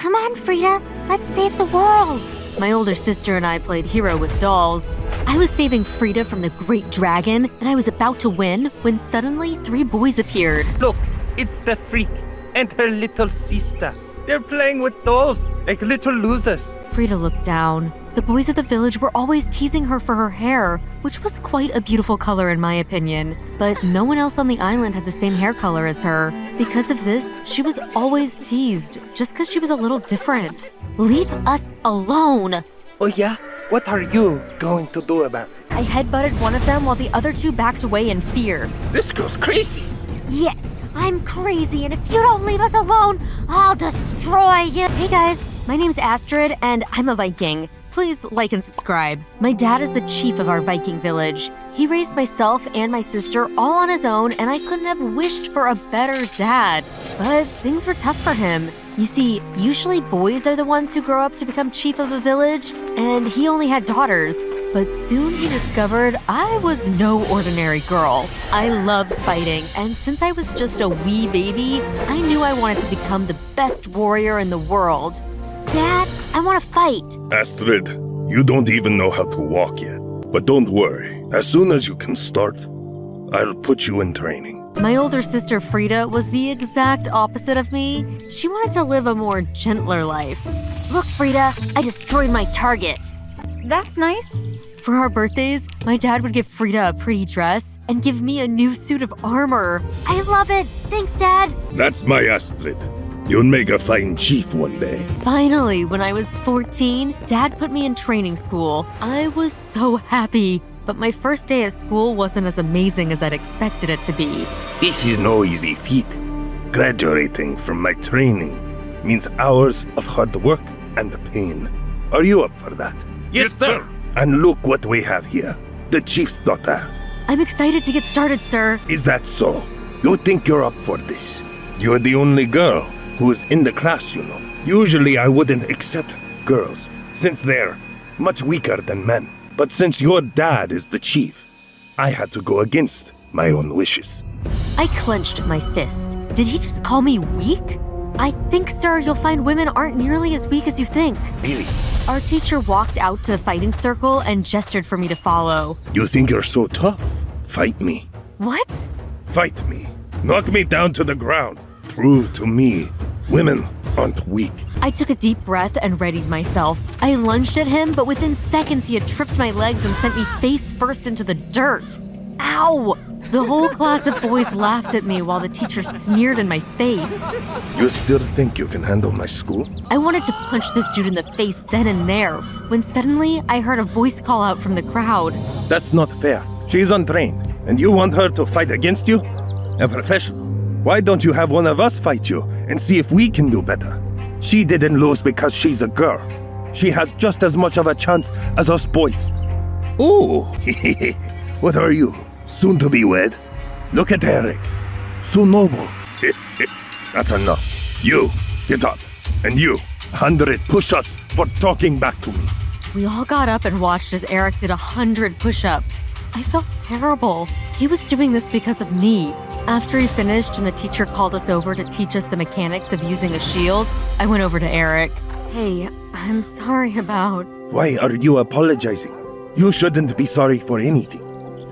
Come on, Frida. Let's save the world. My older sister and I played hero with dolls. I was saving Frida from the great dragon, and I was about to win when suddenly 3 boys appeared. Look, it's the freak and her little sister. They're playing with dolls like little losers. Frida looked down. The boys of the village were always teasing her for her hair, which was quite a beautiful color in my opinion. But no one else on the island had the same hair color as her. Because of this, she was always teased, just because she was a little different. Leave us alone! Oh yeah? What are you going to do about it? I headbutted one of them while the other 2 backed away in fear. This girl's crazy. Yes, I'm crazy, and if you don't leave us alone, I'll destroy you. Hey guys, my name's Astrid, and I'm a Viking. Please like and subscribe. My dad is the chief of our Viking village. He raised myself and my sister all on his own, and I couldn't have wished for a better dad. But things were tough for him. You see, usually boys are the ones who grow up to become chief of a village, and he only had daughters. But soon he discovered I was no ordinary girl. I loved fighting, and since I was just a wee baby, I knew I wanted to become the best warrior in the world. Dad, I want to fight. Astrid, you don't even know how to walk yet. But don't worry, as soon as you can start, I'll put you in training. My older sister Frida was the exact opposite of me. She wanted to live a more gentler life. Look, Frida, I destroyed my target. That's nice. For our birthdays, my dad would give Frida a pretty dress and give me a new suit of armor. I love it. Thanks, Dad. That's my Astrid. You'll make a fine chief one day. Finally, when I was 14, Dad put me in training school. I was so happy. But my first day at school wasn't as amazing as I'd expected it to be. This is no easy feat. Graduating from my training means hours of hard work and pain. Are you up for that? Yes, sir. And look what we have here. The chief's daughter. I'm excited to get started, sir. Is that so? You think you're up for this? You're the only girl who is in the class, you know. Usually I wouldn't accept girls, since they're much weaker than men. But since your dad is the chief, I had to go against my own wishes. I clenched my fist. Did he just call me weak? I think, sir, you'll find women aren't nearly as weak as you think. Really? Our teacher walked out to the fighting circle and gestured for me to follow. You think you're so tough? Fight me. What? Fight me. Knock me down to the ground. Prove to me women aren't weak. I took a deep breath and readied myself. I lunged at him, but within seconds he had tripped my legs and sent me face first into the dirt. Ow! The whole class of boys laughed at me while the teacher sneered in my face. You still think you can handle my school? I wanted to punch this dude in the face then and there, when suddenly I heard a voice call out from the crowd. That's not fair. She's untrained, and you want her to fight against you? A professional. Why don't you have one of us fight you and see if we can do better? She didn't lose because she's a girl. She has just as much of a chance as us boys. Ooh, what are you? Soon to be wed? Look at Eric. So noble. That's enough. You, get up. And you, 100 push-ups for talking back to me. We all got up and watched as Eric did 100 push-ups. I felt terrible. He was doing this because of me. After he finished and the teacher called us over to teach us the mechanics of using a shield, I went over to Eric. Hey, I'm sorry about... Why are you apologizing? You shouldn't be sorry for anything.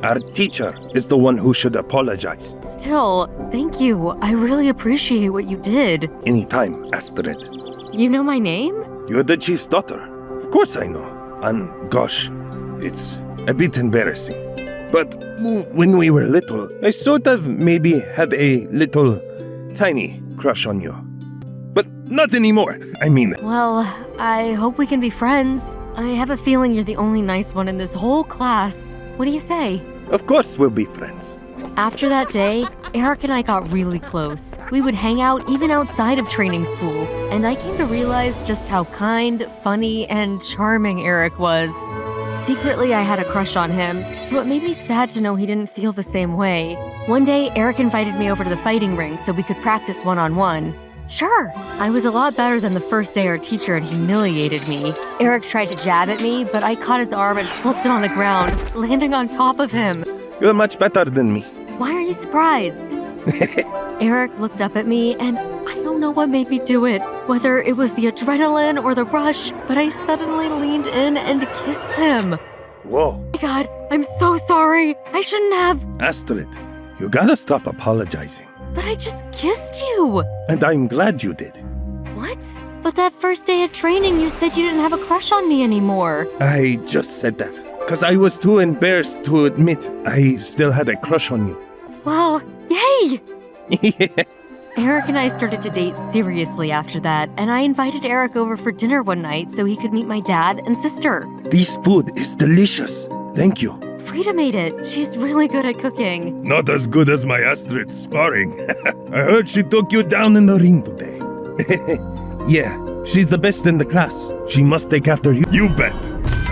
Our teacher is the one who should apologize. Still, thank you. I really appreciate what you did. Anytime, Astrid. You know my name? You're the chief's daughter. Of course I know. And gosh, it's a bit embarrassing. But when we were little, I sort of maybe had a little tiny crush on you. But not anymore. I mean... Well, I hope we can be friends. I have a feeling you're the only nice one in this whole class. What do you say? Of course we'll be friends. After that day, Eric and I got really close. We would hang out even outside of training school, and I came to realize just how kind, funny, and charming Eric was. Secretly, I had a crush on him, so it made me sad to know he didn't feel the same way. One day, Eric invited me over to the fighting ring so we could practice one-on-one. Sure, I was a lot better than the first day our teacher had humiliated me. Eric tried to jab at me, but I caught his arm and flipped him on the ground, landing on top of him. You're much better than me. Why are you surprised? Eric looked up at me, and I don't know know what made me do it, whether it was the adrenaline or the rush, but I suddenly leaned in and kissed him. Whoa. My God, I'm so sorry. I shouldn't have. Astrid, you gotta stop apologizing. But I just kissed you. And I'm glad you did. What? But that first day at training, you said you didn't have a crush on me anymore. I just said that because I was too embarrassed to admit I still had a crush on you. Well, yay! Yeah. Eric and I started to date seriously after that, and I invited Eric over for dinner one night so he could meet my dad and sister. This food is delicious. Thank you. Frida made it. She's really good at cooking. Not as good as my Astrid sparring. I heard she took you down in the ring today. Yeah, she's the best in the class. She must take after you. You bet.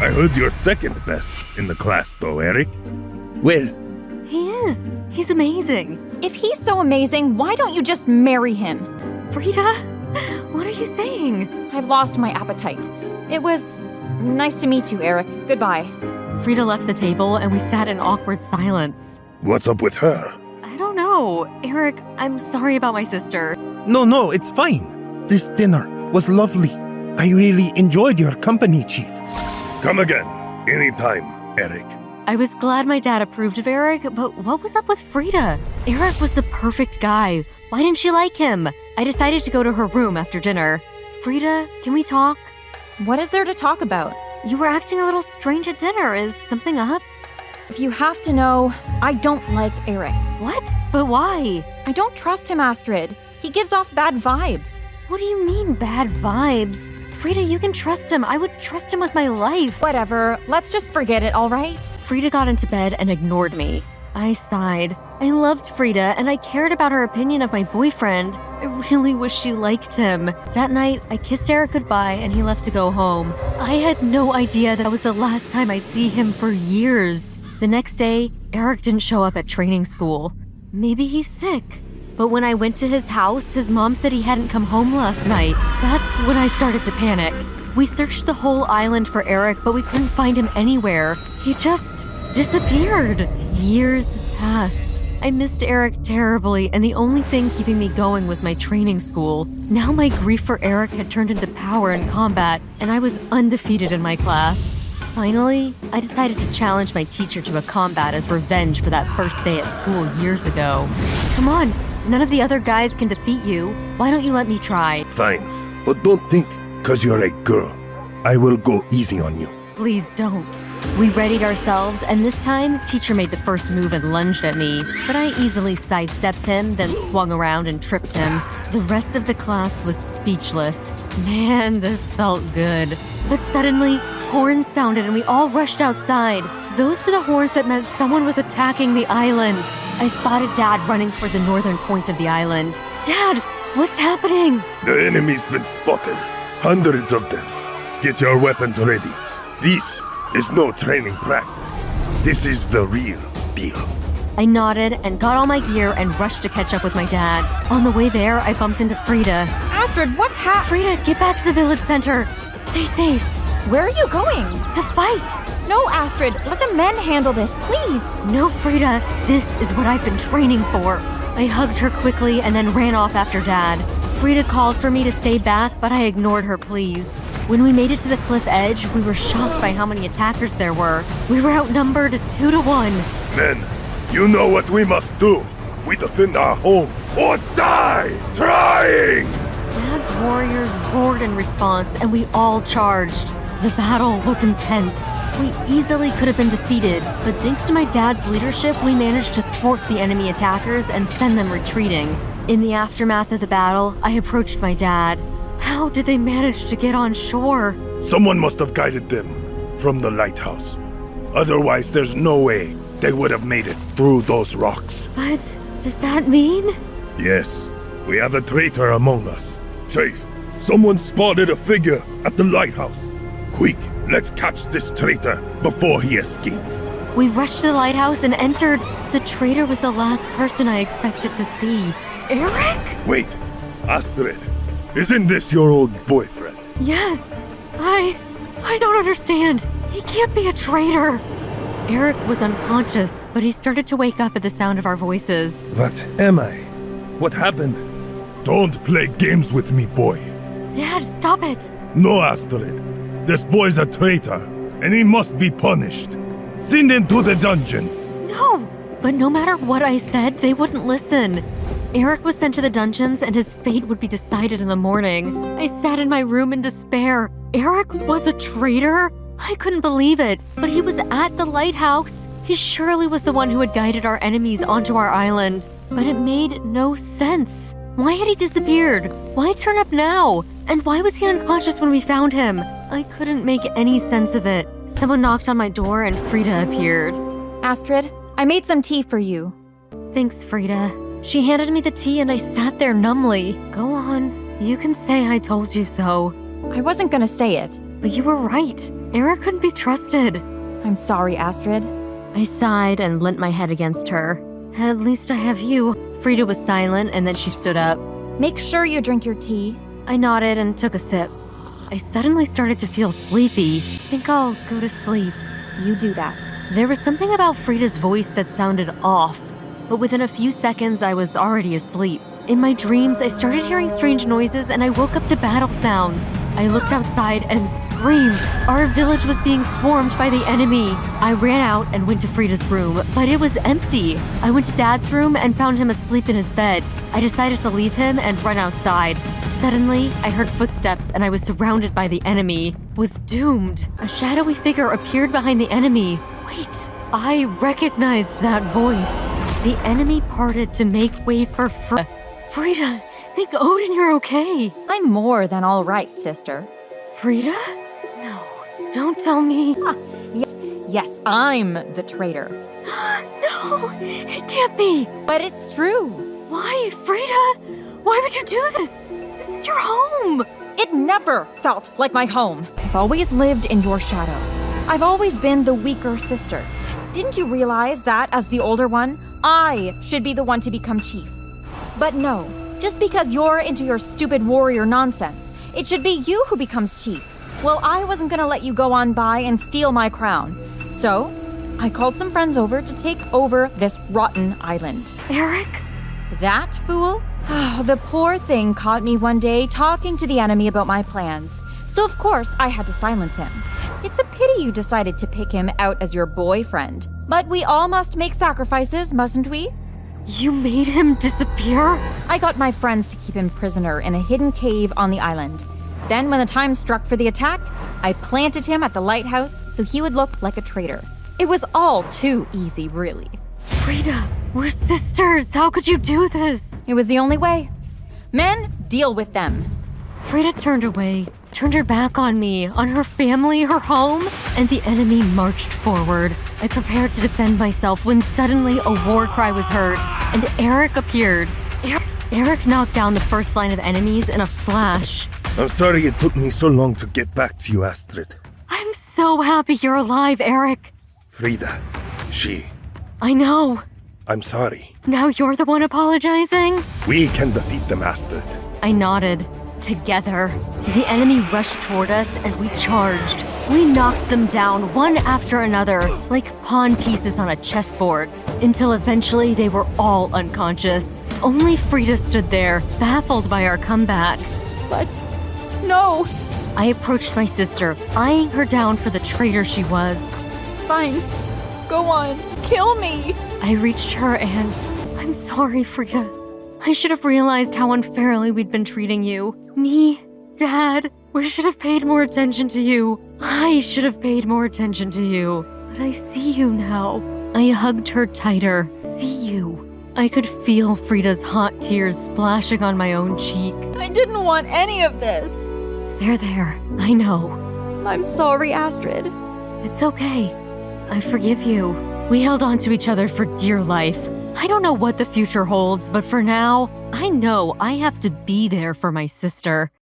I heard you're second best in the class, though, Eric. Well, He is. He's amazing. If he's so amazing, why don't you just marry him? Frida, what are you saying? I've lost my appetite. It was nice to meet you, Eric. Goodbye. Frida left the table and we sat in awkward silence. what's up with her? I don't know. Eric, I'm sorry about my sister. No, it's fine. This dinner was lovely. I really enjoyed your company, Chief. Come again. Anytime, Eric. I was glad my dad approved of Eric, but what was up with Frida? Eric was the perfect guy. Why didn't she like him? I decided to go to her room after dinner. Frida, can we talk? What is there to talk about? You were acting a little strange at dinner. Is something up? If you have to know, I don't like Eric. What? But why? I don't trust him, Astrid. He gives off bad vibes. What do you mean, bad vibes? Frida, you can trust him. I would trust him with my life. Whatever, let's just forget it, all right? Frida got into bed and ignored me. I sighed. I loved Frida and I cared about her opinion of my boyfriend. I really wish she liked him. That night, I kissed Eric goodbye and he left to go home. I had no idea that was the last time I'd see him for years. The next day, Eric didn't show up at training school. Maybe he's sick. But when I went to his house, his mom said he hadn't come home last night. That's when I started to panic. We searched the whole island for Eric, but we couldn't find him anywhere. He just disappeared. Years passed. I missed Eric terribly, and the only thing keeping me going was my training school. Now my grief for Eric had turned into power in combat, and I was undefeated in my class. Finally, I decided to challenge my teacher to a combat as revenge for that first day at school years ago. Come on, none of the other guys can defeat you. Why don't you let me try? Fine. But don't think, because you're a girl, I will go easy on you. Please don't. We readied ourselves, and this time, teacher made the first move and lunged at me. But I easily sidestepped him, then swung around and tripped him. The rest of the class was speechless. Man, this felt good. But suddenly, horns sounded and we all rushed outside. Those were the horns that meant someone was attacking the island. I spotted Dad running toward the northern point of the island. Dad, what's happening? The enemy's been spotted. Hundreds of them. Get your weapons ready. This is no training practice. This is the real deal. I nodded and got all my gear and rushed to catch up with my dad. On the way there, I bumped into Frida. Astrid, what's Frida, get back to the village center. Stay safe. Where are you going? To fight. No, Astrid, let the men handle this, please. No, Frida, this is what I've been training for. I hugged her quickly and then ran off after Dad. Frida called for me to stay back, but I ignored her pleas. When we made it to the cliff edge, we were shocked by how many attackers there were. We were outnumbered 2-1. Men, you know what we must do. We defend our home or die trying! Dad's warriors roared in response, and we all charged. The battle was intense. We easily could have been defeated, but thanks to my dad's leadership, we managed to thwart the enemy attackers and send them retreating. In the aftermath of the battle, I approached my dad. How did they manage to get on shore? Someone must have guided them from the lighthouse. Otherwise, there's no way they would have made it through those rocks. But does that mean? Yes, we have a traitor among us. Chief, someone spotted a figure at the lighthouse. Quick, let's catch this traitor before he escapes. We rushed to the lighthouse and entered. The traitor was the last person I expected to see. Eric? Wait, Astrid, isn't this your old boyfriend? Yes. I don't understand. He can't be a traitor. Eric was unconscious, but he started to wake up at the sound of our voices. What am I? What happened? Don't play games with me, boy. Dad, stop it! No, Astrid. This boy's a traitor, and he must be punished. Send him to the dungeons. No! But no matter what I said, they wouldn't listen. Eric was sent to the dungeons and his fate would be decided in the morning. I sat in my room in despair. Eric was a traitor? I couldn't believe it, but he was at the lighthouse. He surely was the one who had guided our enemies onto our island. But it made no sense. Why had he disappeared? Why turn up now? And why was he unconscious when we found him? I couldn't make any sense of it. Someone knocked on my door and Frida appeared. Astrid, I made some tea for you. Thanks, Frida. She handed me the tea and I sat there numbly. Go on. You can say I told you so. I wasn't gonna say it. But you were right. Eric couldn't be trusted. I'm sorry, Astrid. I sighed and leant my head against her. At least I have you. Frida was silent and then she stood up. Make sure you drink your tea. I nodded and took a sip. I suddenly started to feel sleepy. Think I'll go to sleep. You do that. There was something about Frida's voice that sounded off, but within a few seconds I was already asleep. In my dreams, I started hearing strange noises and I woke up to battle sounds. I looked outside and screamed. Our village was being swarmed by the enemy. I ran out and went to Frida's room, but it was empty. I went to Dad's room and found him asleep in his bed. I decided to leave him and run outside. Suddenly, I heard footsteps and I was surrounded by the enemy. Was doomed. A shadowy figure appeared behind the enemy. Wait, I recognized that voice. The enemy parted to make way for Frida, thank Odin you're okay. I'm more than all right, sister. Frida? No, don't tell me. Yes, I'm the traitor. No, it can't be. But it's true. Why, Frida? Why would you do this? This is your home. It never felt like my home. I've always lived in your shadow. I've always been the weaker sister. Didn't you realize that as the older one, I should be the one to become chief? But no, just because you're into your stupid warrior nonsense, it should be you who becomes chief. Well, I wasn't gonna let you go on by and steal my crown. So, I called some friends over to take over this rotten island. Eric? That fool? The poor thing caught me one day talking to the enemy about my plans. So of course, I had to silence him. It's a pity you decided to pick him out as your boyfriend. But we all must make sacrifices, mustn't we? You made him disappear? I got my friends to keep him prisoner in a hidden cave on the island. Then when the time struck for the attack, I planted him at the lighthouse so he would look like a traitor. It was all too easy, really. Frida, we're sisters. How could you do this? It was the only way. Men, deal with them. Frida turned away, turned her back on me, on her family, her home, and the enemy marched forward. I prepared to defend myself when suddenly a war cry was heard, and Eric appeared. Eric knocked down the first line of enemies in a flash. I'm sorry it took me so long to get back to you, Astrid. I'm so happy you're alive, Eric. Frida, she... I know. I'm sorry. Now you're the one apologizing? We can defeat them, Astrid. I nodded. Together, the enemy rushed toward us and we charged. We knocked them down one after another, like pawn pieces on a chessboard, until eventually they were all unconscious. Only Frida stood there, baffled by our comeback. But no. I approached my sister, eyeing her down for the traitor she was. Fine. Go on. Kill me. I reached her and... I'm sorry, Frida. I should have realized how unfairly we'd been treating you. Me, Dad, we should have paid more attention to you. I should have paid more attention to you. But I see you now. I hugged her tighter. See you. I could feel Frida's hot tears splashing on my own cheek. I didn't want any of this. There. I know. I'm sorry, Astrid. It's okay. I forgive you. We held on to each other for dear life. I don't know what the future holds, but for now, I know I have to be there for my sister.